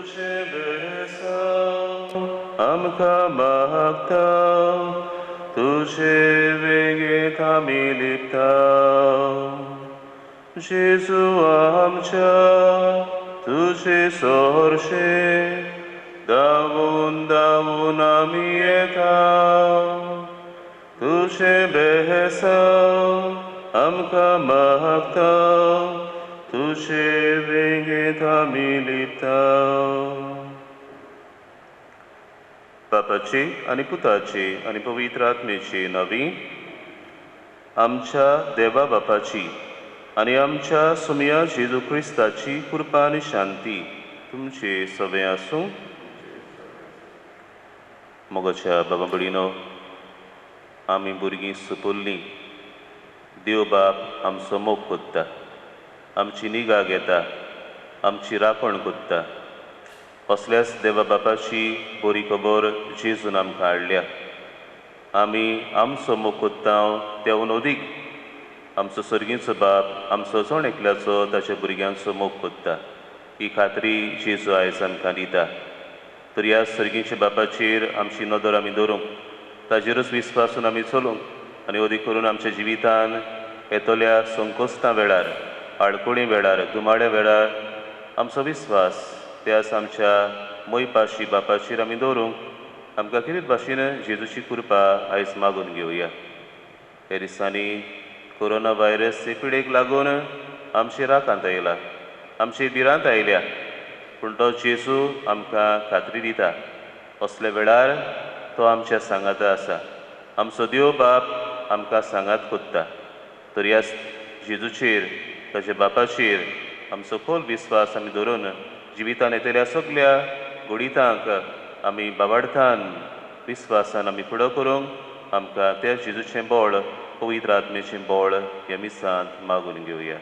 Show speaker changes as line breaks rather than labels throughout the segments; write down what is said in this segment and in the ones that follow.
तुझे बेसा आमकां मागता तुझे वेगेत आमी लिपता जेजू आमच्या तुझे सोर्शे धावून धावून आमी येता तुझे बेसा आमकां मागता तुझे वेगेत आमी लिपता बापाची आनी पुताची आनी पवित्र आत्मेची नवी आमच्या देवा बापाची आनी आमच्या सुमया जेजू क्रिस्ताची कृपा आनी शांती तुमचे सगळे आसूं मोगाच्या बाबा भयणीनो आमी भुरगीं सुपुल्लीं देव बाप आमचो मोग कोत्ता आमची निगा घेता आमची राखण कोत्ता असल्याच देवा बापाची बरी खबर जेजून आमकां हाडल्या आमी आमचो मोग कोत्ता देंवन ओदीक आमचो सर्गीचो बाप आमचो जण एकल्याचो ताच्या भुरग्यांचो मोग कोत्ता ही खात्री जेजू आयज आमकां दिता तर ह्या सर्गीच्या बापाचेर आमची नदर आमी दवरूंक ताजेरूच विस्वासून आमी चलूंक आनी ओदीक करून आमच्या जिवितान येतल्या संकोस्तां वेळार आडकोळी वेळार दुमाड्या वेळार आमचो विस्वास त्यास आमच्या मोयपाशी बापाचेर आमी दवरूंक आमकां कितें भाशेन जेजूची कृपा आयज मागून घेवया ह्या दिसांनी कोरोना व्हायरस पिडेक लागून आमची राखांत आयला आमची भिरांत आयल्या पूण तो जेजू आमकां खात्री दिता असल्या वेळार तो आमच्या सांगात आसा आमचो देव बाप आमकां सांगात कोत्ता तर ह्या जेजूचेर ताच्या बापाचेर आमचो खोल विस्वास आमी धरून जिवितान येतल्या सगळ्या घुडितांक आमी बाबार्थान विस्वासान आमी फुडो करूंक आमकां त्या जेजूचें बोळ पवित्र आत्मेचें बोळ ह्या मिसांत मागून घेवया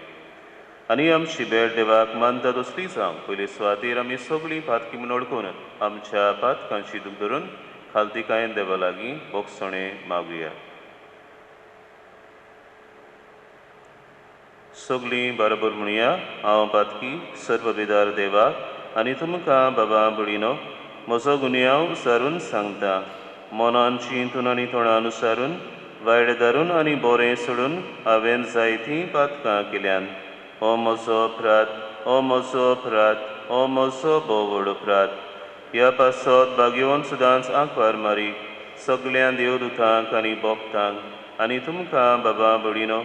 आनी आमची भेट देवाक मानता तसली जावं पयली सुवातेर आमी सगळीं पातकी म्हूण ओळखून आमच्या पातकांची दूख धरून खालतिकायेन देवा लागीं बोगसणें मागुया सगळीं बरोबर म्हणुया हांव पातकी सर्वविदार देवाक आनी तुमकां बाबा भयणीनो म्हजो गुन्यांव विचारून सांगता मनान चिंतून आनी तोंडान विचारून वायट धरून आनी बरें सोडून हांवें जायतीं पातकां केल्यान हो म्हजो अपराध हो म्हजो अपराध हो म्हजो भोव व्हड अपराध ह्या पासत भाग्यवन सुदांच आंकवार मारी सगळ्या देवदूतांक आनी भक्तांक आनी तुमकां बाबा भयणीनो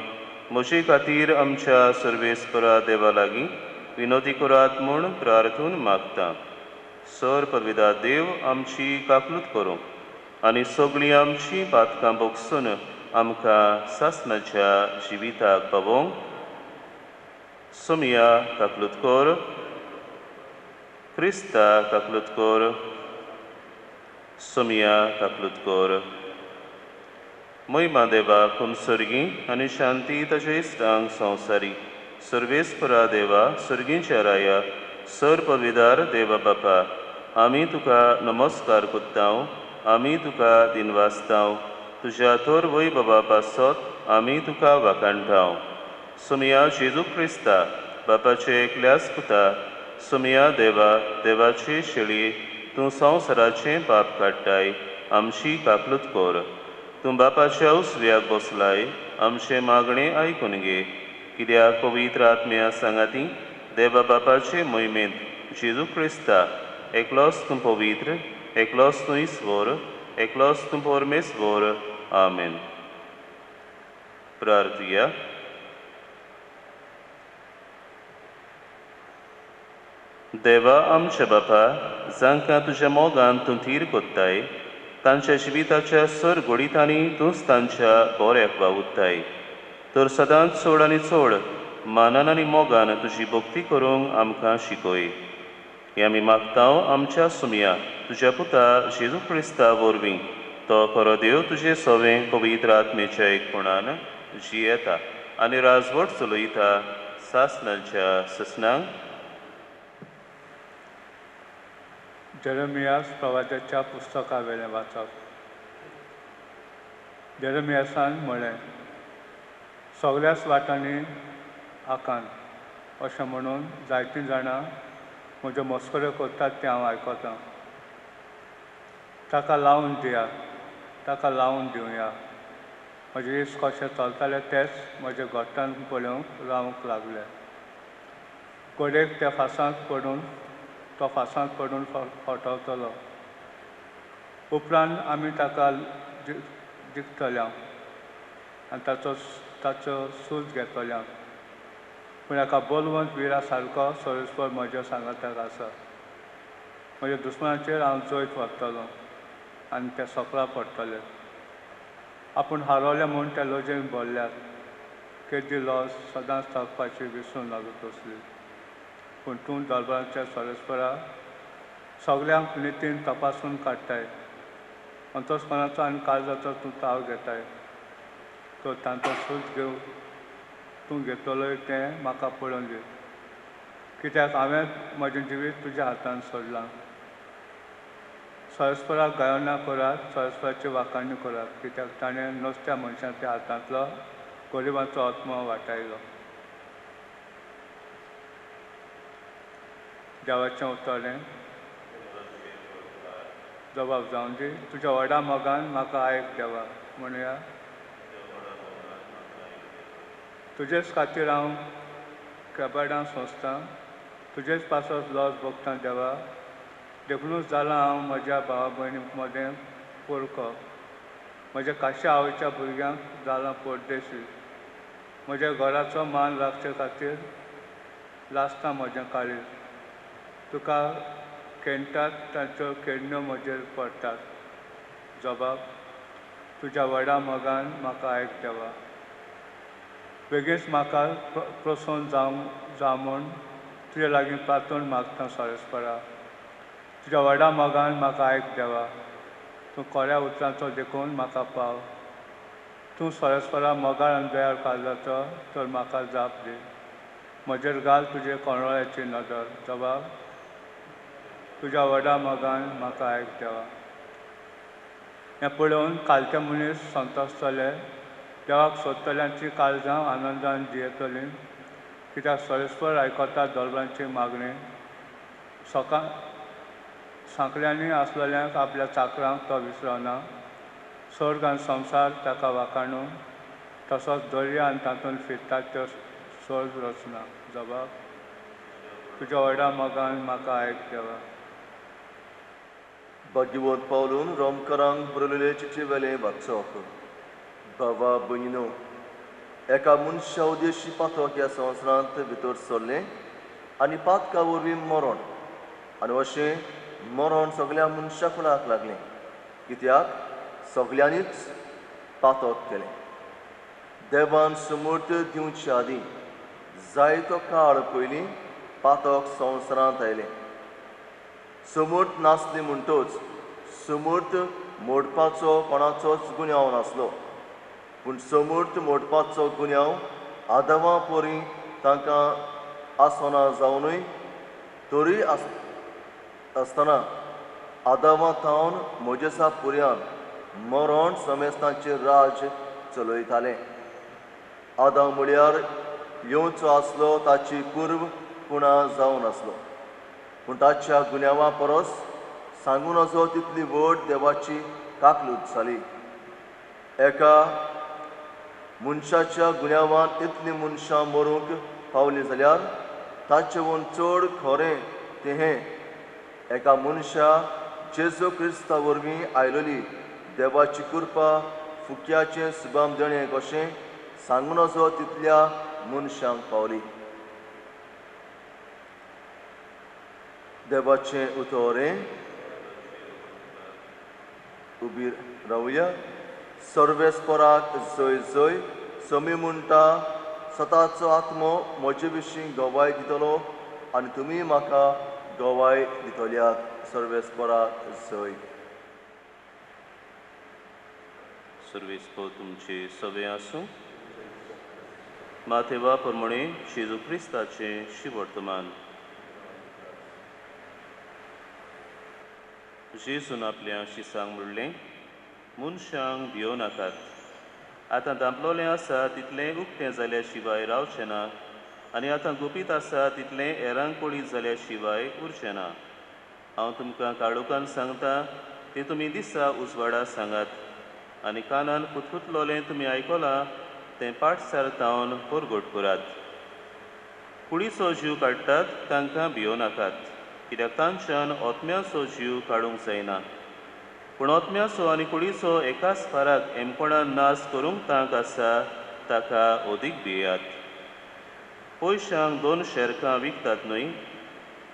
म्हजे खातीर आमच्या सर्वेस्परा देवा लागीं विनोदी करात म्हूण प्रार्थून मागता सर परविदा देव आमची काकलूत करूंक आनी सगळीं आमची पातकां भोगसून आमकां सासणाच्या जिविताक पावोवंक सुमया काकलूत कर क्रिस्ता काकलूत कर सुमया काकलूत कर महिमा देवा कुमसर्गी आनी शांती ताच्या इश्टांक संवसारी सर्वेस्परा देवा सर्गींच्या राया सर पविदार देवा बापा आमी तुका नमस्कार कोत्ता आमी तुका दिनवासता तुज्या थोर वय बाबा पासत आमी तुका वाखाणटा सुमया जेजू क्रिस्ता बापाचे एकल्याच पुता सुमया देवा देवाची शेळी तूं संवसाराचें पाप काडटाय आमची काकलूत कर तूं बापाच्या उसव्याक बसलाय आमचे मागणें आयकून घे कित्याक पवित्र आत्म्या सांगाती देवा बापाचे मोहिमेंत जेजू क्रिस्ता एकलोच तूं पवित्र एकलोच तूं ईश्वर एकलोच तूं परमेश्वर आमेन प्रार्थया देवा आमच्या बापा जांकां तुज्या मोगान तूं थीर कोत्ताय तांच्या जिविताच्या सर घोडितांनी तूंच तांच्या बऱ्याक वावुरताय तर सदांच चड आनी चड मानान आनी मोगान तुजी भक्ती करूंक आमकां शिकय हें आमी मागता आमच्या सुमया तुज्या पुता जेजू क्रिस्ता वरवीं तो खरो देव तुजें सवें पवित्र आत्मेच्या एकपणान जियेता आनी राजवट चलयता सासणाच्या ससनांक
जेरेमियास प्रवाद्याच्या पुस्तका वेलें वाचप जेरेमियासान म्हळें सगळ्याच वाटांनी आकांत अशें म्हणून जायतीं जाणां म्हज्यो मस्कऱ्यो करतात ते हांव आयकतां. ताका लावन दिया, ताका लावन दिवया. म्हजे इश्ट कशें चलताले तेच म्हजे घोट्टान पळोवंक रावंक लागले. कोडेक त्या फासांत पडून तो फासांत पडून फटवतलो. उपरांत आमी ताका जिखतल्या आनी ताचो सूज घेतल्या. पूण एका बोलवंत विरा सारको सोरेस्पर म्हज्या सांगाताक आसा. म्हज्या दुस्मानाचेर हांव जैत व्हरतलों आनी ते सोकला पडटले. आपूण हारोले म्हूण ते लजेन भरल्यात. केदी लॉस सदांच थकपाची विसरून लागत असली. पूण तूं दरबाराच्या सोरेस्परा सगल्यांक नितीन तपासून काडटाय. अंतस्करणाचो आनी काळजाचो तूं ताव घेताय. तो तांचो सूज तूं घेतलोय तें म्हाका पळोवन दी. कित्याक हांवें म्हजें जिवीत तुज्या हातांत सोडलां. सोरेस्पराक गायोना करात, सोरेस्पराची वाखाणणी करात, कित्याक ताणें नुस्त्या मनशांच्या हातांतलो गरिबांचो आत्मो वाटायलो. देवाचें उतोलें जबाब जावन दी. तुज्या व्हडा मोगान म्हाका आयक देवा. म्हणुया तुजेच खातीर हांव केबाडां सोंसतां. तुजेच पासत लॉस भोगतां देवा. देखूनच जालां हांव म्हज्या भावा भयणी मदें पुरको. म्हज्या काश्या आवयच्या भुरग्यांक जालां परदेशी. म्हज्या घराचो मान राखचे खातीर लासता म्हजें काळीज. तुका केणटात तांच्यो केडण्यो म्हजेर पडटात. जबाब तुज्या व्हडा मोगान म्हाका आयक देवा. बेगीच म्हाका प्रसन्न जावं म्हूण तुजे लागीं प्रार्थना मागता सोरेस्परा. तुज्या व्हडा मोगान म्हाका आयक देवा. तूं कोऱ्या उतरांचो देखून म्हाका पाव. तूं सोरेस्परा मोगाळ आनी दयाळ काळजाचो तर म्हाका जाप दी. म्हजेर घाल तुजे कोणोळ्याची नदर. जबाब तुज्या व्हडा मोगान म्हाका आयक देवा. हें पळोवन कालचे मनीस संतोसतले. देवाक सोदतल्यांची काळजां आनंदान जियेतलीं. कित्याक सोरेस्पर आयकता दरबाराची मागणी. सांकल्यांनी आसलेल्यांक आपल्या चाकरांक तो विसरना. सर्ग आनी संवसार ताका वाखाणून तसोच दर्या आनी तातूंत फिरतात त्यो सर्ग रचना. जबाब तुज्या व्हडा मोगान म्हाका आयक देवा.
भाग्यवंत पावलून रोमकारांक बरयलेले चिठ्ठे वेले वाचप. भावा भयणीनो, एका मनशा उद्देशी पातक ह्या संवसारांत भितर सरलें आनी पातका वरवीं मरण. आनी अशें मरण सगळ्या मनशा कुलाक लागलें. कित्याक सगळ्यांनीच पातक केलें. देवान समर्थ दिवचे आदीं जायतो काळ पयलीं पातक संवसारांत आयलें. समर्थ नासली म्हणटच समर्थ मोडपाचो कोणाचोच गुन्यांव नासलो. पूण समर्थ मोडपाचो गुन्यांव आदमां परी तांकां आसना जावनूय तरी आसतना आदमां थावन मोजेसा पर्यान मरण समेस्तांचेर राज चलयतालें. आदाम म्हळ्यार येवचो आसलो ताची पूर्व कुणा जावन आसलो. पूण ताच्या गुन्यांवा परस सांगून नजो तितली व्हड देवाची काकलूत जाली. एका मनशाच्या गुन्यांवान इतलीं मनशां मरूंक पावलीं जाल्यार ताचेवन चड खरें तें एका मनशा जेजू क्रिस्ता वरवीं आयलोली देवाची कृपा फुक्याचें सुबाम देणें कशें सांगून नजो तितल्या मनशांक पावली. देवाचें उतोरें. उबी रावया. सर्वेस्पराक जय जय. समी म्हणटा स्वताचो आत्मो म्हजे विशीं गवाय दितलो आनी तुमी म्हाका गवाय दितल्यात. सर्वेस्पराक जय.
सर्वेस्पर तुमचे सवे आसूं. माथेवा प्रमाणे जेजू क्रिस्ताचें शिवर्तमान. जेजून आपल्या शिसांक म्हणलें, मनशांक भियो नाकात. आतां दांपलोलें आसा तितलें उक्तें जाल्या शिवाय रावचें ना आनी आतां गुपीत आसा तितलें हेरांक पळीत जाल्या शिवाय उरचें ना. हांव तुमकां काळोखान सांगता तें तुमी दिसा उजवाडा सांगात आनी कानान कुतकुतलोलें तुमी आयकलां तें पाठ सारतावन परगट करात. कुडीचो जीव काडटात तांकां भियो नाकात, कित्याक तांच्यान ओतम्याचो जीव काडूंक जायना. पूण ओतम्याचो आनी कुडीचो एकाच फाराक हेमपणान नाश करूंक तांक आसा ताका ओदीक भियेयात. पयशांक 2 शेरकां विकतात न्हय,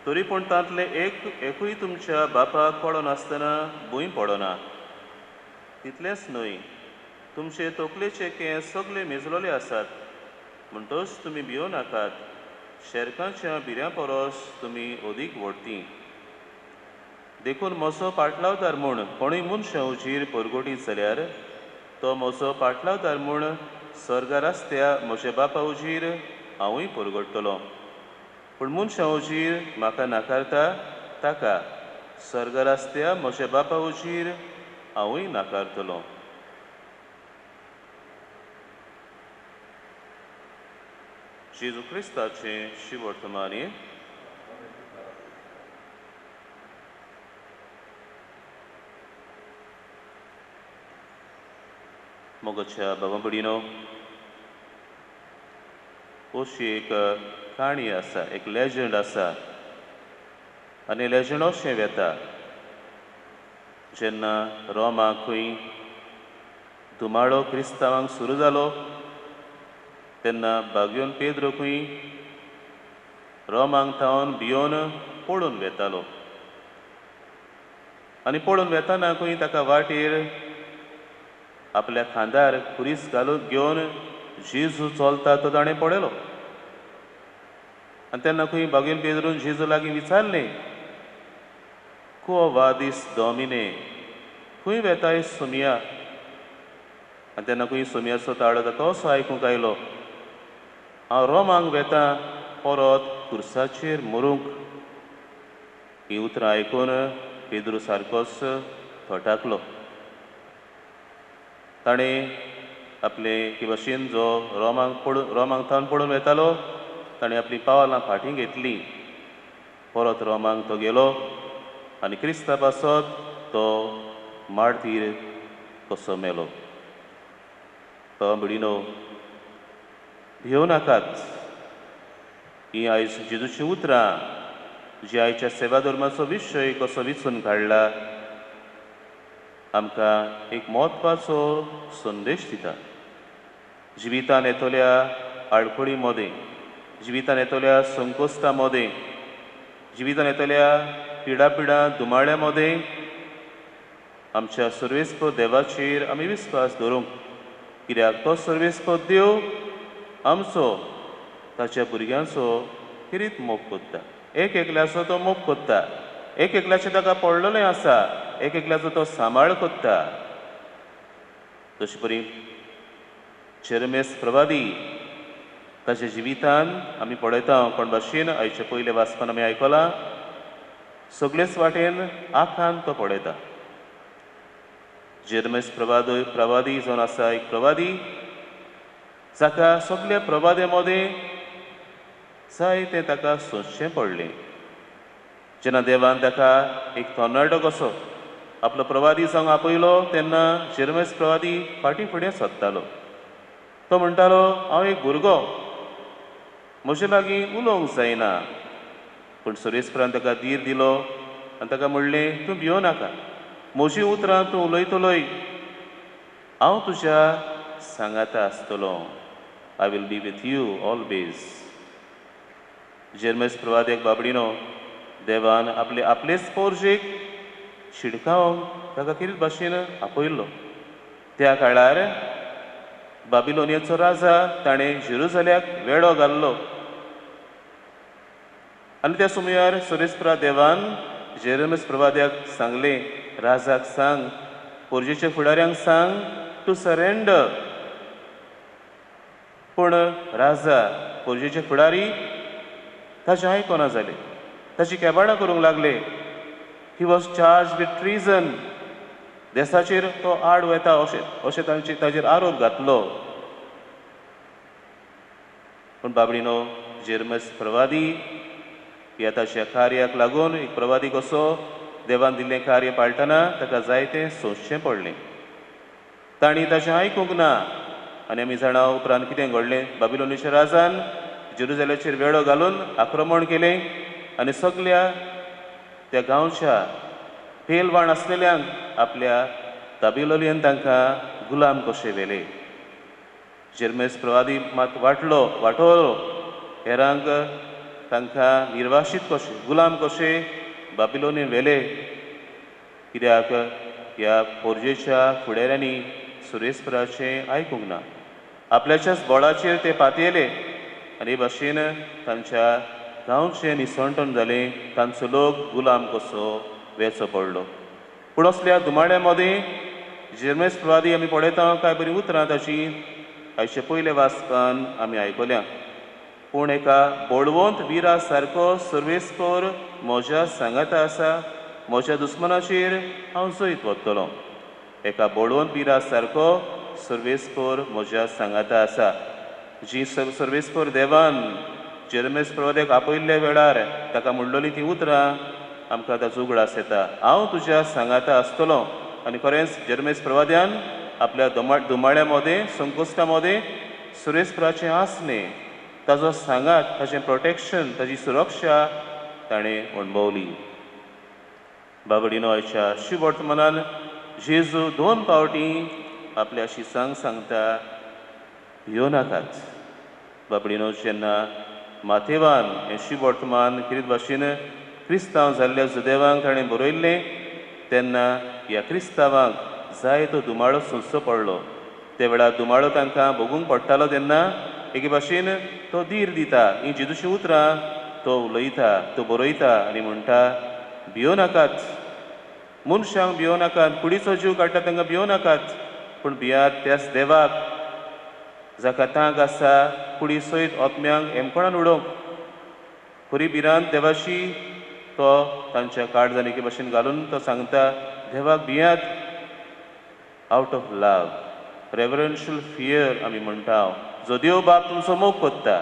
तरी पूण तांतलें एकूय तुमच्या बापाक पडो नासतना भूंय पडना. तितलेंच न्हय, तुमचे तकलेचे केंस सगळे मेजलोले आसात. म्हणटच तुमी भियो नाकात, शेरकांच्या भिऱ्यां परस तुमी ओदीक व्हडटीं. देखून म्हजो पाटलावदार म्हूण कोणूय मनशा हुजीर परगटीत जाल्यार तो म्हजो पाटलावदार म्हूण स्वर्गार आसत्या म्हज्या बापा हुजीर हांवूय परगडटलों. पूण मनशा हुजीर म्हाका नाकारता ताका स्वर्गार आसत्या म्हज्या बापा हुजीर हांवूय नाकारतलों. जेजू क्रिस्ताचें शिवर्तमानी. मोगाच्या बाबा भयणीनो, अशी एक काणी आसा, एक लेजंड आसा आनी लेजंड अशें वेता जेन्ना रोमाक खंय धुमाळो क्रिस्तांवांक सुरू जालो तेन्ना बागयोन पेद्रो खंय रोमांक थावन भियोन पळून वेतालो. आनी पळून वेताना खंय ताका वाटेर आपल्या खांदार खुरीस घालून घेवन जेजू चलता तो ताणें पळयलो. आनी तेन्ना खंय बागयोन पेद्रून जेजू लागीं विचारलें, को वादीस डॉमिने, खंय वेताय सुमिया? आनी तेन्ना खंय सुमियाचो ताळो ताका असो आयकूंक आयलो, हांव रोमांक वेतां परत खुर्साचेर मरूंक. ही उतरां आयकून पेद्रू सारकोच थोटाकलो. ताणें आपले हे भाशेन जो रोमांक थावन पळोवन वेतालो ताणें आपलीं पावलां फाटीं घेतलीं. परत रोमांक तो गेलो आनी क्रिस्ता पासत तो माडतीर कसो मेलो. तो भयणीनो, भियो नाकात. ही आयज जेजूचीं उतरां जी आयच्या सेवा धर्माचो विशय कसो विचून काडला आमकां एक म्हत्वाचो संदेश दिता. जिवितान येतल्या आडखळी मदें, जिवितान येतल्या संकोश्टा मदें, जिवितान येतल्या पिडा दुमाळ्या मदें आमच्या सर्वेस्प देवाचेर आमी विस्वास दवरूंक, कित्याक तो सर्वेस्प देव आमचो ताच्या भुरग्यांचो किरीत मोग कोत्ता. एक एकल्याचो तो मोग कोत्ता. एक एकल्याचें ताका पडलेलें आसा, एक एकल्याचो तो सांबाळ कोत्ता. तशे परी जेरेमेस प्रवादी ताच्या जिवितान आमी पळयता कोण भाशेन आयच्या पयले वाचपान आमी आयकलां, सगळेच वाटेन आखान तो पळयता. जेरेमेस प्रवादी जावन आसा एक प्रवादी जाका सगळ्या प्रवादे मदें जायतें ताका सोंसचें पडलें. जेन्ना देवान ताका एक तरणाटो कसो आपलो प्रवादी जावंक आपयलो तेन्ना जेरेमेस प्रवादी फाटीं फुडें सरतालो. तो म्हणटालो, हांव एक भुरगो, म्हजे लागीं उलोवंक जायना. पूण सर्वेस्परान ताका धीर दिलो आनी ताका म्हणलें, तूं भियो नाका, म्हजीं उतरां तूं उलयतलोय, हांव तुज्या सांगाता आसतलों. I will be with you always. जेरेमेस प्रवाद्याक बाबडीनो, देवान आपलेच पोरजेक शिडकावंक ताका कितें भाशेन आपयल्लो. त्या काळार बाबिलोनियाचो राजा ताणें जेरुसलेमाक वेडो घाल्लो आनी त्या सुमयार सर्वेस्परा देवान जेरेमेस प्रवाद्याक सांगलें, राजाक सांग, पोरजेच्या फुडाऱ्यांक सांग टू सरेंडर. पूण राजा पोरजेचे फुडारी ताचें आयकना जालें, ताची केबाडां करूंक लागले. He was charge with treason. देसाचेर तो आड वता अशें ताचेर आरोप घातलो. पूण बाबडीनो, जेरमस प्रवादी ह्या ताच्या कार्याक लागून एक प्रवादी कसो देवान दिल्लें कार्य पाळटना ताका जायतें सोंसचें पडलें. तांणी ताचें आयकूंक ना आनी आमी जाणा उपरांत कितें घडलें. बाबिलोनीच्या राजान जेरुसलेमाचेर वेळो घालून आक्रमण केलें आनी सगळ्या त्या गांवच्या पेलवाण आसलेल्यांक आपल्या ताबिलोलीन तांकां गुलाम कशे व्हेले. जेरमेस प्रवादी मात वाटोलो हेरांक तांकां निर्वाशीत कशे गुलाम कशे बाबिलोनीन व्हेले. कित्याक ह्या पोरजेच्या फुडाऱ्यांनी सुरेस्पराचें आयकूंक ना. आपल्याच्याच बोळाचेर ते पातयेले आनी हे भाशेन तांच्या गांवचें निसणटण जालें. तांचो लोक गुलाम कसो वेचो पडलो. पूण असल्या दुमाड्या मदें जेरमेस प्रवादी आमी पळयता कांय बरीं उतरां ताची आयचे पयले वाचपान आमी आयकल्या. पूण एका बोळवंत विरा सारको सर्वेस्कोर म्हज्या सांगाता आसा. म्हज्या दुस्मनाचेर हांव जैत वतलों. एका बोळवंत विरा सारको सर्वेस्कोर म्हज्या सांगाता आसा. जी सर्वेस्कोर देवान जेरमेस प्रवाद्याक आपयल्ल्या वेळार ताका म्हणलोलीं तीं उतरां आमकां ताचो उगडास येता. हांव तुज्या सांगाता आसतलों. आनी खरेंच जेरमेस प्रवाद्यान आपल्या दुमाड्या मदें संकोश्टा मदें सुरेस्पराचें आसलें. ताजो सांगात, ताचें प्रोटेक्शन, ताजी सुरक्षा ताणें अणभवली. बाबडीनो आयच्या शुभ वर्तमानान जेजू 2 फावटी आपल्या शिसांक सांगता भियो नाकात. बाबडीनो जेन्ना माथेवान हें शुभ वर्तमान कितें भाशेन क्रिस्तांव जाल्ल्या जुदेवांक ताणें बरयल्लें तेन्ना ह्या क्रिस्तांवांक जायतो दुमाळो सोंसचो पडलो. त्या वेळार दुमाळो तांकां भोगूंक पडटालो तेन्ना एके भाशेन तो धीर दिता. हीं जेजूचीं उतरां तो उलयता, तो बरयता आनी म्हणटा भियो नाकात. मनशांक भियो नाकात. कुडीचो जीव काडटा तांकां भियो नाकात. पूण भियात त्याच देवाक जाका तांक आसा कुडी सयत ओतम्यांक हेमकोणान उडोवंक. खरी भिरांत देवाची तो तांच्या काळजान एके भाशेन घालून तो सांगता देवाक भियात. आवट ऑफ लव, रेवरन्शियल फियर आमी म्हणटा. जो देव बाप तुमचो मोग कोत्ता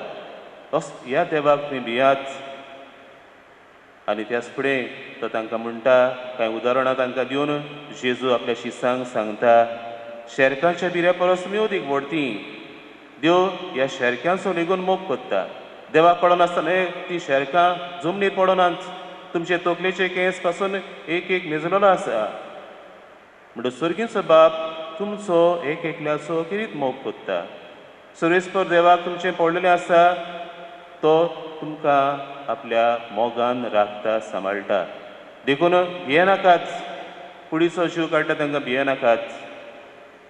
ह्या देवाक तुमी भियात. आनी त्याच फुडें तो तांकां म्हणटा कांय उदाहरणां तांकां दिवन जेजू आपल्या शिसांक सांगता शेरकांच्या भिऱ्या परस तुमी अदीक व्हडतीं. देव ह्या शेरक्यांचो लेगून मोग कोत्ता. देवाक कळनासतना तीं शेरकां जमनीर पडनात. तुमचे तकलेचे केंस पासून एक एक मेजलेलो आसा. म्हणटच सर्गीचो बाप तुमचो एक एकल्याचो कितें मोग कोत्ता. सर्वेस्पर देवाक तुमचें पडलेलें आसा. तो तुमकां आपल्या मोगान राखता, सांबाळटा. देखून भिये नाकात. कुडीचो जीव काडटा तांकां भिये नाकात.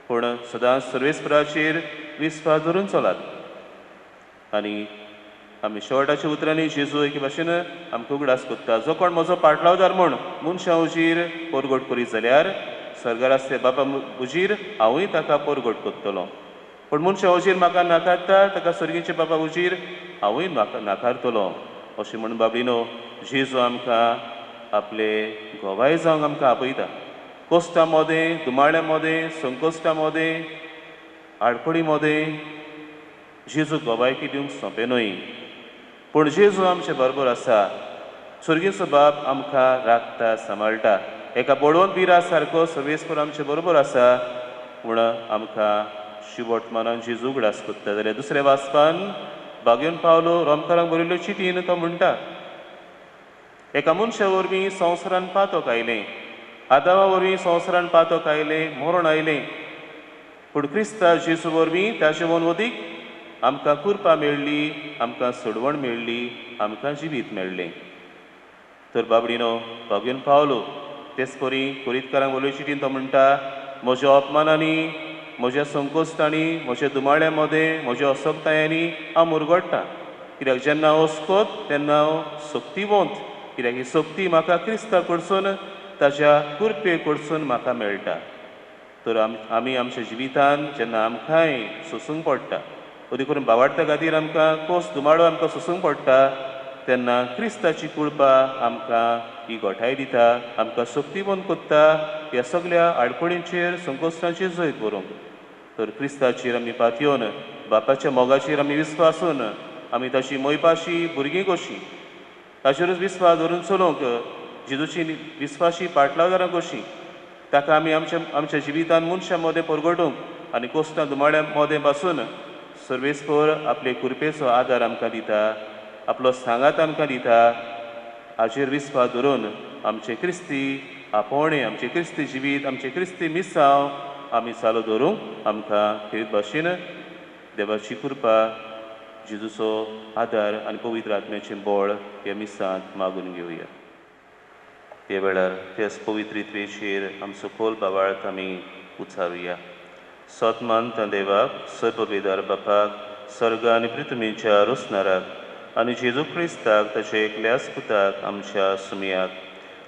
पूण सदांच सर्वेस्पराचेर विस्वास धरून चलात. आनी आमी शेवटाच्या उतरांनी जेजू एके भाशेन आमकां उगडास कोत्ता. जो कोण म्हजो पाटलावदार म्हूण मनशां उजीर परगट करीत जाल्यार स्वर्गार आसले बापा उजीर हांवूय ताका परगट कोत्तलों. पूण मनशां उजीर म्हाका नाकारता ताका सर्गीचे बापा उजीर हांवूय नाकारतलों. अशें म्हणून बाबडीनो जेजू आमकां आपले घोवाय जावंक आमकां आपयता. कोस्टा मदें, दुमाड्या मदें, संकोश्टा मदें, आडखडी मदें जेजू घोवायकी दिवंक सोंपें. पूण जेजू आमचे बरोबर आसा. सर्गीचो बाप आमकां राखता, सांबाळटा. एका बोडवंत बिरा सारको सर्वेस्पर आमचे बरोबर आसा. म्हूण आमकां शुभ वर्तमानान जेजू उगडास कोत्ता. जाल्यार दुसऱ्या वाचपान बागेवन पावलो रोमकारांक बरयल्ल्यो चिटीन तो म्हणटा एका मनशा वरवीं संवसारान पातक आयलें. आदामा वरवीं संवसारान पातक आयलें, मरण आयलें. पूण क्रिस्ता जेजू वरवीं ताचे वोन अदीक आमकां कृपा मेळ्ळी, आमकां सोडवण मेळ्ळी, आमकां जिवीत मेळ्ळें. तर बाबडीनो बागेवन पावलो तेच परी कुरीतकारांक बरयल्ले चिटीन तो म्हणटा म्हज्या अपमानांनी, म्हज्या संकोश्टांनी, म्हज्या दुमाड्या मदें, म्हज्या असोगतायांनी हांव मुरगडटां. कित्याक जेन्ना हांव अस्कोत तेन्ना हांव सक्तीवंत. कित्याक ही सक्ती म्हाका क्रिस्ता कडसून ताच्या कृपे कडसून म्हाका मेळटा. तर आमी आमच्या जिवितान जेन्ना आमकांय सोंसूंक पडटा, अदी करून भावार्था खातीर आमकां कोस दुमाडो आमकां सोंसूंक पडटा तेन्ना क्रिस्ताची कृपा आमकां ही घोटाय दिता, आमकां सक्तीवंत कोत्ता ह्या सगळ्या आडखडींचेर, संकोश्टांचेर जैत व्हरूंक. तर क्रिस्ताचेर आमी पातयेवन बापाच्या मोगाचेर आमी विस्वासून आमी तशी मोयपाशी भुरगीं कशीं ताचेरूच विस्वास धरून चलोवंक जेजूची विस्वाशी पाटलागारां कशीं ताका आमी आमच्या जिवितान मनशां मदें परगटूंक आनी कोस्तां दुमाड्या मदें बसून सर्वेस्पर आपले कृपेचो आदार आमकां दिता आपलो सांगात आमकां दिता हाचेर विस्वास धरून आमचे क्रिस्ती आपोवणें आमचे क्रिस्ती जिवीत आमचे क्रिस्ती मिसांव आमी चालू दवरूंक आमकां खेरीत भाशेन देवाची कृपा जेजूचो आदार आनी पवित्र आत्म्याचें बळ ह्या मिसांत मागून घेवया. ह्या वेळार तेच पवित्रित्वेचेर आमचो खोल बाबाळत आमी उचारुया. सतमानता देवाक सर्ववेदार बापाक सर्ग आनी पृथ्वीच्या रोसणाराक आनी जेजू क्रिस्ताक ताचे एकल्याच पुताक आमच्या सुमयाक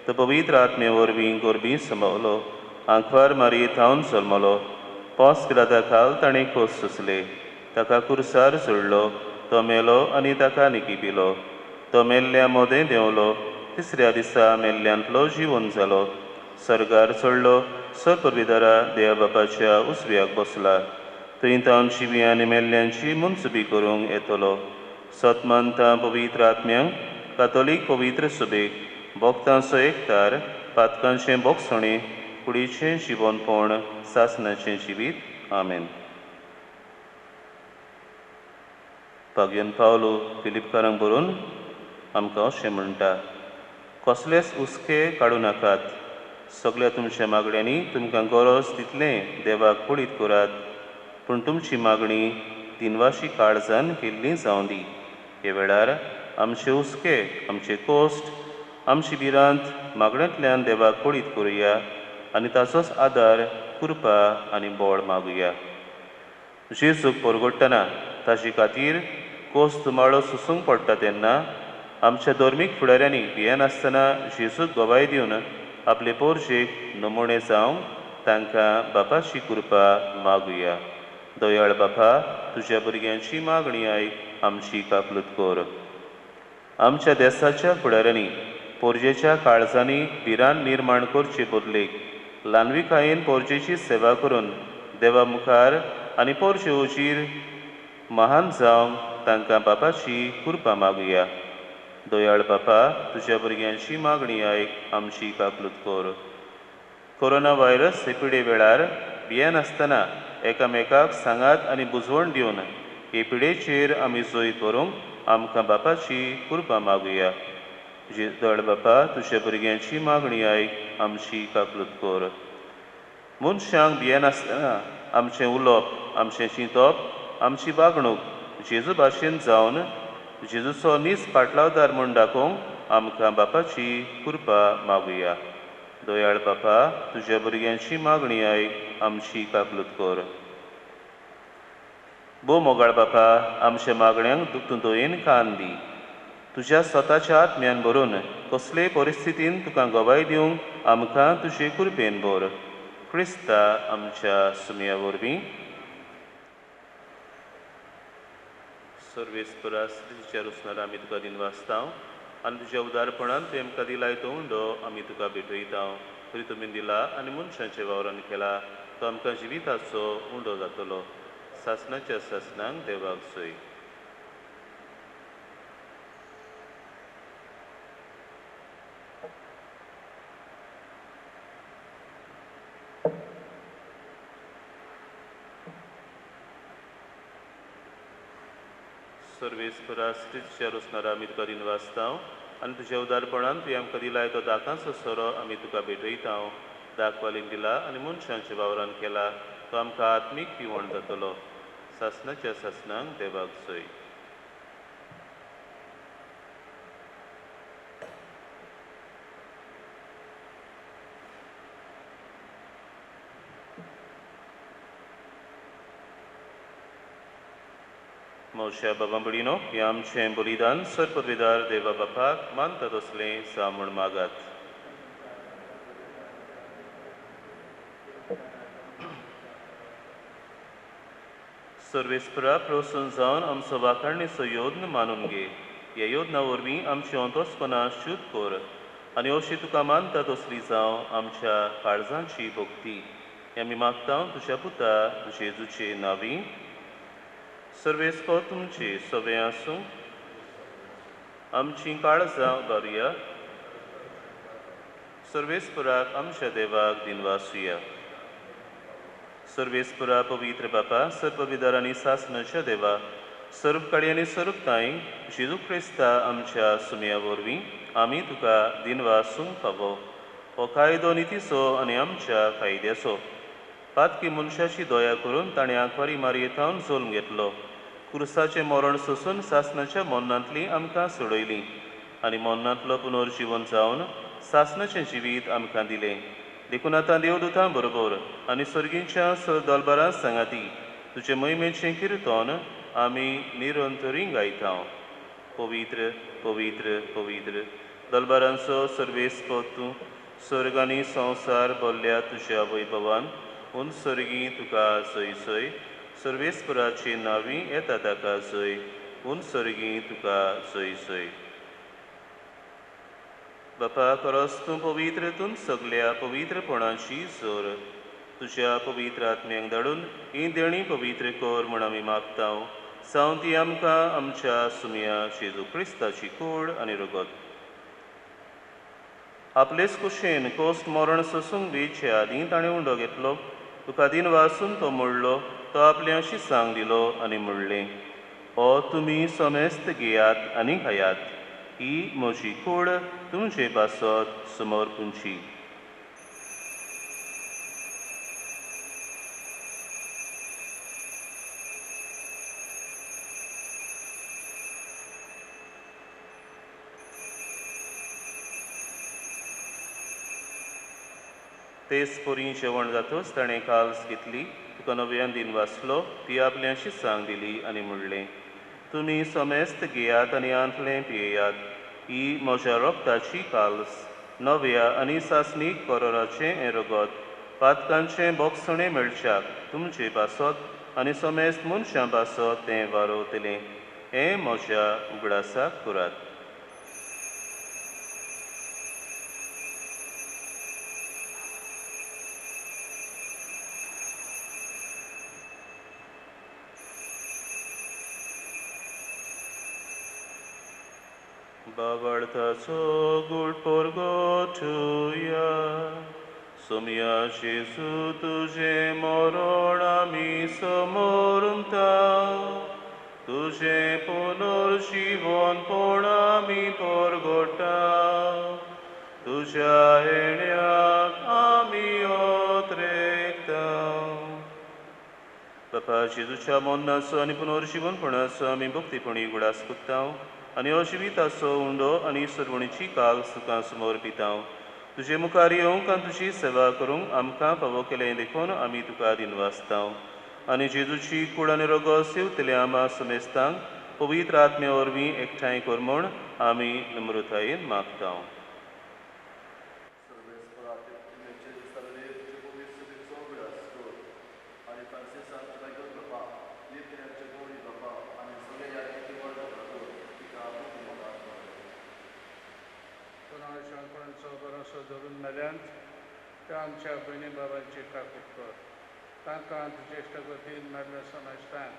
तो पवित्र आत्मे वरवीं गोरबी समवलो आंखवार मारी थावन जल्मलो पोस ग्रादा खाल ताणें खोस सुचले ताका कुर्सार जोडलो तो मेलो आनी ताका निकिपिलो तो मेल्ल्या मोदें देंवलो तिसऱ्या दिसा मेल्ल्यांतलो जिवन जालो सर्गार चडलो सर्पविदारा देवा बापाच्या उसव्याक बसला थंय तावन शिवी आनी मेल्ल्यांची मुनसुबी करूंक येतलो. सतमानता पवित्र आत्म्यांक कातोलीक पवित्र सुबेक भोगतांचो एकतार पातकांचें बोगसणें कुडीचें जिवनपण सासणाचें जिवीत आमेन. पागयन पावलो फिलिपकारांक बरोवन आमकां अशें म्हणटा कसलेच उस्के काडूं नाकात सगळ्या तुमच्या मागण्यांनी तुमकां गरज तितलें देवाक पडीत करात पूण तुमची मागणी दिनवाशी काळजान केल्ली जावं दी. हे वेळार आमचे उस्के आमचे कोश्ट आमची भिरांत मागण्यांतल्यान देवाक पडीत करुया आनी ताचोच आदार कृपा आनी बळ मागुया. जेजूक परगडटना ताचे खातीर कोस तुमाळो सुसूंक पडटा तेन्ना आमच्या धर्मीक फुडाऱ्यांनी भियेनासतना जेजूक गोवाय दिवन आपले पोरशेक नमुणे जावंक तांकां बापाची कृपा मागुया. दयाळ बापा तुज्या भुरग्यांची मागणी आयक आमची कापलूत कर. आमच्या देशाच्या फुडाऱ्यांनी पोरजेच्या काळजांनी भिरांत निर्माण करचे बदलेक ल्हानविकायेन पोरजेची सेवा करून देवा मुखार आनी पोरजे उजीर महान जावंक तांकां बापाची कृपा मागुया. दयाळ बापा तुज्या भुरग्यांची मागणी आयक आमची कापलूत कर. कोरोना व्हायरस हे पिडे वेळार भियेनासतना एकामेकाक सांगात आनी बुजवण दिवन हे पिडेचेर आमी जैत व्हरूंक आमकां बापाची कृपा मागुया. दयाळ बापा तुज्या भुरग्यांची मागणी आयक आमची कापलूत कर. मनशांक भियेनासतना आमचें उलोवप आमचें चिंतप आमची वागणूक जेजू भाशेन जावन जेजूचो नीस पाटलावदार म्हूण दाखोवंक आमकां बापाची कृपा मागुया. दयाळ बापा तुज्या भुरग्यांची मागणी आयक आमची कापलूत कर. भोव मोगाळ बापा आमच्या मागण्यांक तूं दोयेन कान दी. तुज्या स्वताच्या आत्म्यान भरून कसलेय परिस्थितीन तुका गोवाय दिवंक आमकां तुजे कृपेन भर. क्रिस्ता आमच्या सुमया वरवीं सर्वेस्परा स्त्रीच्या रुसणार आमी तुका दिन वाचतां आनी तुज्या उदारपणान तुवें आमकां दिलाय तो उंडो आमी तुका भेटयता. खरी तुमी दिला आनी मनशांच्या वावरान केला तो आमकां जिविताचो उंडो जातलो. सासणाच्या सासणांक देवाक सोय. सर्वेस्परा स्त्रीच्या रुसणार आमी तुका दिन वाचतां आनी तुज्या उदारपणान तुवें आमकां दिलाय तो दाकांचो सोरो आमी तुका भेटयता. दाखवालीन दिला आनी मनशांच्या वावरान केला तो आमकां आत्मीक पिवण जातलो. सासणाच्या सासणांक देवाक सोय. मोशा बाबा बडिनो हें आमचें बलिदान सर्पविदार देवा बापाक मानता तसलें सा म्हूण मागात. सर्वेस्परा प्रोत्सन जावन आमचो वाखाणणेचो योद्न मानून घे. ह्या योजना वरवीं आमची अंतोसपणां शुद्ध कर आनी अशी तुका मानता तसली जावं आमच्या काळजांची भक्ती. हें आमी मागता तुज्या पुता जेजूचे नांवी. सर्वेस्प तुमची सवे आसूं आमची काळजां बारुया सर्वेस्पराक आमच्या देवाक दिनवासुया सर्वेस्परा पवित्र बापा सर्पविदार आनी सासणाच्या देवा सर्वकाळी आनी सर्वताय जेजू क्रिस्ता आमच्या सुमया वरवीं आमी तुका दिनवासूंक फावो हो कायदो नितीचो आनी आमच्या कायद्याचो पातकी मनशाची दया करून ताणें आंकवारी मारयेतावन जोल्म घेतलो कुर्साचें मरण सोसून सासणाच्या मरणांतली आमकां सोडयली आनी मरणांतलो पुनर्जीवन जावन सासणाचें जिवीत आमकां दिलें देखून आतां देवदूतां बरोबर आनी सर्गींच्या दरबारां सांगाती तुजे महिमेचें किर्तन आमी निरंतरी गायता पवित्र पवित्र पवित्र दरबारांचो सर्वेस्प तूं सर्ग आनी संवसार भरल्या तुज्या वैभवान उन सर्गी तुका जय जय सर्वेस्पराची नांवी येता ताका जय उन सर्गी तुका जय जय बापा परस तूं पवित्र तूं सगल्या पवित्रपणाची जोर तुज्या पवित्र आत्म्याक धाडून ही देणी पवित्र कर म्हूण आमी मागता जावं ती आमकां आमच्या सुमया जेजू क्रिस्ताची कूड आनी रगत आपलेच कुशेन कोस्ट मरण सोसूंक बीचे आदीं ताणें उंडो घेतलो तुका दिन वासून तो मोडलो तो आपल्या शिसांक दिलो आनी म्हणलें हो तुमी समेस्त घेयात आनी खायात ही म्हजी कूड तुमचे पासत समोर पुंची तेच पोरी जेवण जातच ताणें काल्स घेतली तुका नव्यान दिन वाचलो ती आपल्या शिसांक दिली आनी म्हणलें तुमी समेस्त घेयात आनी आंतलें पियेयात ही म्हज्या रोगताची काल्स नव्या आनी सासणीक कोरोराचें हें रगत पातकांचें बोगसणें मेळच्याक तुमचे पासत आनी समेस्त मनशां पासत तें वारोवतलें हें म्हज्या उगडासाक करात बाबार्थाचो गूढ पोरगोठुया सोमया जेजू तुझे मरण आमी समोरता तुझे पुनर्जीवन पण आमी परगोटा तुझ्या येण्याक आमी ओत्रेकता बापा जेजूच्या मरणाचो आनी पुनर्जीवनपणाचो आमी भक्तीपणी उगडास करता आनी अजिविताचो उंडो आनी सर्वणीची काल सुखां समर्पिता तुजे मुखार येवंक आनी तुजी सेवा करूंक आमकां फावो केलें देखून आमी तुका दिनवासता आनी जेजूची कूड आनी रगत सेवतले आमा समेस्तांक पवित्र आत्म्या वरवीं एकठांय कर म्हूण आमी नम्रतायेन मागता
धरून मेल्यान त्या आमच्या भयणी बाबांची काकूट कर तांकां तुजे इश्टगतीन मेल्ल्या समाजतांक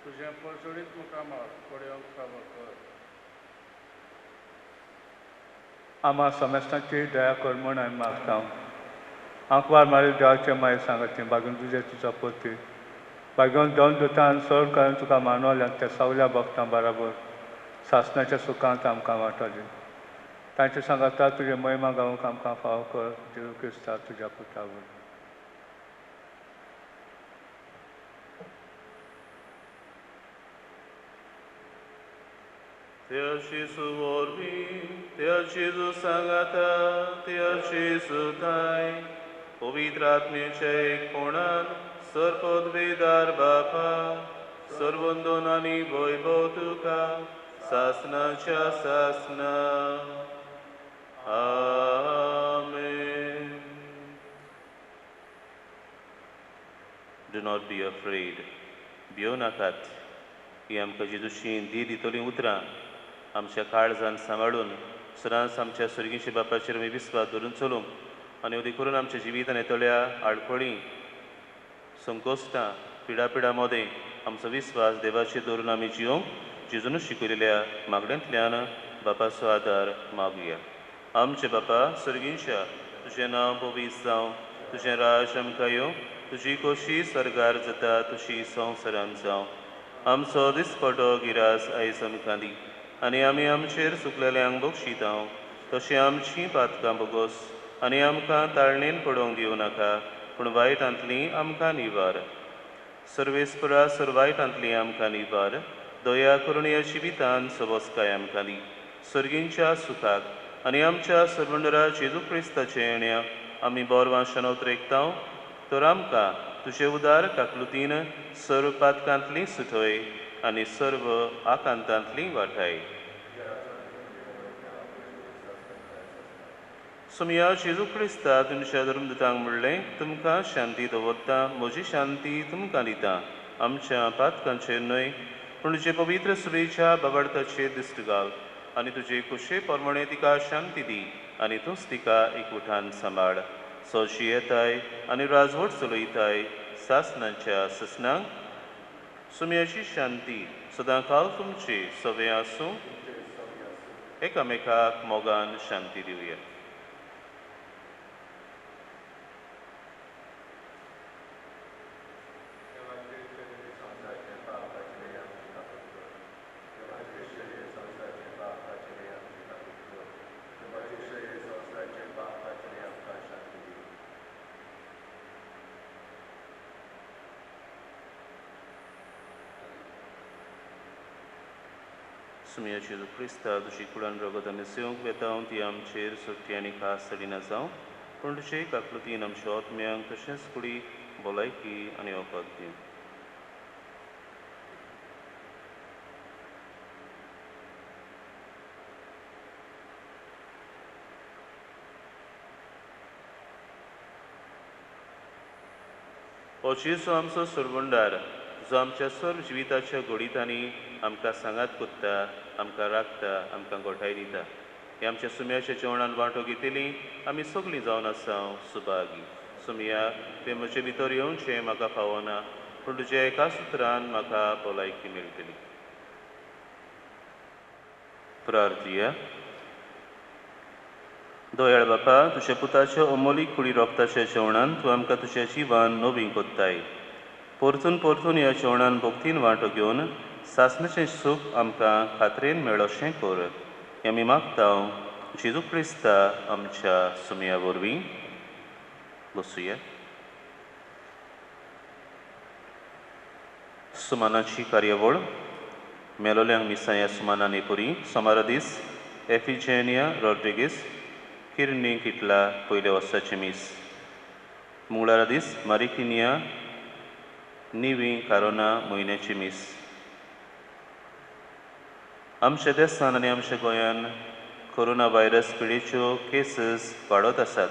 तुजें परचुडीत मुखामार पळोवंक फावो कर आमा समेस्तांची दया कर म्हूण हांवें मागता आंकवार मारी देवाचे मागीर सांगती बागून तुजे तुजो पोती बागून दोन दुतान चड काडून तुका मानवल्यान त्या सगल्या भक्तां बराबर सासणाच्या सुखांत आमकां वांटली तांचे सांगाता तुजे महिमा गावूंक आमकां फावो कर जेजू क्रिस्ता तुज्या पुता वरवीं
त्या जेजू वरवीं त्या जेजू सांगाता त्या जेजू ताय पवित्र आत्म्याच्या एकपणान सर्पद्वेदार बापा सर्वंदोन आनी वैभव तुका सासणाच्या सासना Amen. Do not be afraid. भियो नाकात ही आमकां जेजूची दी दितली उतरां आमच्या काळजान सांबाळून सदांच आमच्या सर्गीच्या बापाचेर आमी विस्वास धरून चलूंक आनी अदी करून आमच्या जिवितान येतल्या आडखळी संकोश्टां पिडापिडा मदें आमचो विस्वास देवाचेर दवरून आमी जिवंक जेजून शिकयलेल्या मागण्यांतल्यान बापाचो आदार मागुया. आमचे बापा सर्गींच्या तुजें नांव पवित्र जावं, तुजें राज आमकां येवं, तुजी खोशी स्वर्गार जाता तशी संवसारांत जावं. आमचो दिसपटो गिरास आयज आमकां दी आनी आमी आमचेर चुकलेल्यांक बक्षितांव तशें आमचीं पातकां बोगोस आनी आमकां ताळणेन पडोवंक दिवं नाका पूण वायटांतलीं आमकां निवार. सर्वेस्परा सर्वायटांतलीं आमकां निवार. दया करून ह्या जिवितांत सबोसकाय आमकां दी. सर्गींच्या सुखाक आनी आमच्या सर्वंडरा जेजू क्रिस्ताचे येण्या आमी बोरवां शेनोत्रेकतांव तर आमकां तुजे उदार काकलुतीन सर्व पातकांतलीं सुटय आनी सर्व आकांतांतलीं वाटाय. सुमया जेजू क्रिस्ता तुमच्या धर्मदुतांक म्हणलें तुमकां शांती दवरता, म्हजी शांती तुमकां दिता. आमच्या पातकांचेर न्हय पूण तुजे पवित्र सुबेच्या बाबार्थाचेर दिश्ट घाल आनी तुजे कुशे प्रमाणे तिका शांती दी आनी तूंच तिका एकवटान सांबाळ. सोशी येताय आनी राजवट चलयताय सासणांच्या ससनांक. सुमयाची शांती सदां काल तुमची सवे आसूं. एकामेकाक मोगान शांती दिवया. सुमया जेजू क्रिस्ता तुजी कुळान रगत आमी सेवंक वेताव ती आमचेर सुट्टी आनी खास सडिना जावं पूण तुजे काकलुतीन आमच्या आत्म्यांक तशेंच कुडी भलायकी आनी ओपत दी. हो जेजू आमचो सर्वंडार जो आमच्या सर्व जिविताच्या घडीतांनी आमकां सांगात कोत्ता, आमकां राखता, आमकां गोठाय दिता. हे आमच्या सुमयाच्या जेवणान वांटो घेतली आमी सगळीं जावन आसाव सुभागी. सुमया ते म्हजे भितर येवचें म्हाका फावना पूण तुज्या एका सुत्रान म्हाका भलायकी मेळटली. प्रार्थया. दयाळ बापा, तुज्या पुताच्या अमोलीक कुडी रोगताच्या जेवणान तूं आमकां तुज्या जिवान नवीन कोत्ताय. परतून परतून ह्या जेवणान भोगतीन वांटो घेवन सासणाचें सूख आमकां खात्रेन मेळोशें कर. हें आमी मागतांव जेजू क्रिस्ता आमच्या सुमया वरवीं. बसुया. सुमानाची कार्यावळ. मेलोल्यांक मिसा ह्या सुमानान एपुरी. सोमारा दीस एफिजेनिया रॉड्रिगीस किर्नी किटला पयल्या वर्साचें मीस. मंगळारा दीस मारिकिनिया निवी कारोना म्हयन्याची मीस. आमच्या देशान आनी आमच्या गोंयान कोरोना व्हायरस पिडेच्यो केसीस वाडत आसात.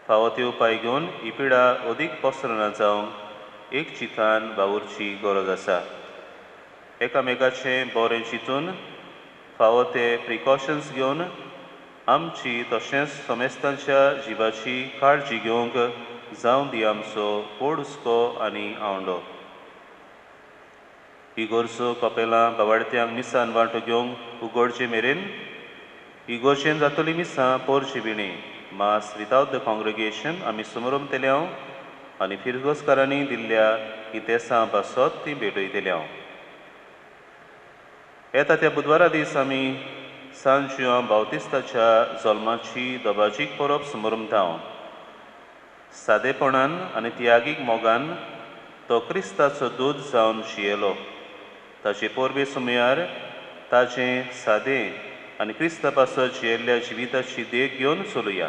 फावो त्यो उपाय घेवन ही पिडा अदीक पसरना जावंक एक चितान वावुरची गरज आसा. एकामेकाचें बरें चिंतून फावो ते प्रिकॉशन्स घेवन आमची तशेंच समेस्तांच्या जिवाची काळजी घेवंक जावं दी आमचो पोड हुस्को आनी आवंडो. ही गरजो कपेलां बावाडत्यांक मिसान वांटो घेवंक उगडचे मेरेन इगोर्जेन जातली मिसां पोरची विणी मास विदाउट द कॉंग्रेगेशन आमी समोरमतल्यांव आनी फिरगोसकारांनी दिल्ल्या इतेसां बसत ती भेटयतल्यांव. येता त्या बुधवारा दीस आमी सांजुआं बावतिस्ताच्या जल्माची दोबाजीक परब समोरमतांव. सादेपणान आनी त्यागीक मोगान तो क्रिस्ताचो दूद जावन जियेलो. ताचे पोरबे सुमयार ताजें सादें आनी क्रिस्ता पासत जियेल्ल्या जिविताची देख घेवन चलुया.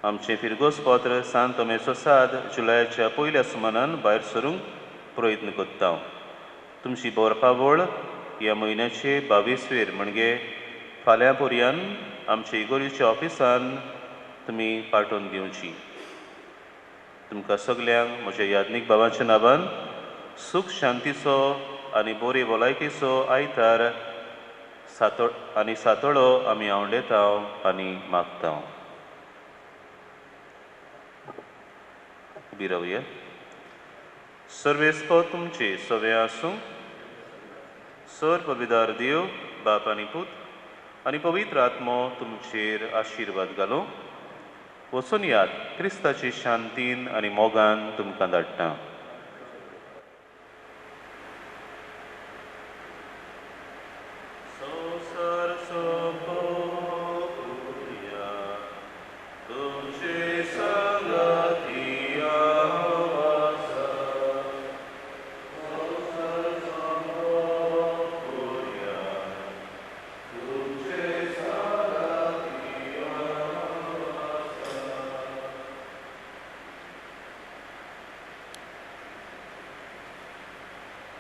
आमचें फिरगोस पत्र सांत तोमेचो साद जुलयाच्या पयल्या सुमानान भायर सरूंक प्रयत्न कोत्ता. तुमची बोरपावळ ह्या म्हयन्याचे 22वेर म्हणजे फाल्यां पर्यान आमच्या इगोर्जेच्या ऑफिसान तुमी पाठोवन दिवची. तुमकां सगल्यांक म्हज्या याज्ञीक भावाच्या नांवान सूख शांतीचो आनी बरे भलायकेचो आयतार सातळो आमी आवंडेतांव आनी मागतांव. उबी रावया. सर्वेस्पो तुमचे सवे आसूं. सर पवित्र देव बाप आनी पूत आनी पवित्र आत्मो तुमचेर आशिर्वाद घालो. वचून याद क्रिस्ताची शांतीन आनी मोगान तुमकां धाडटा.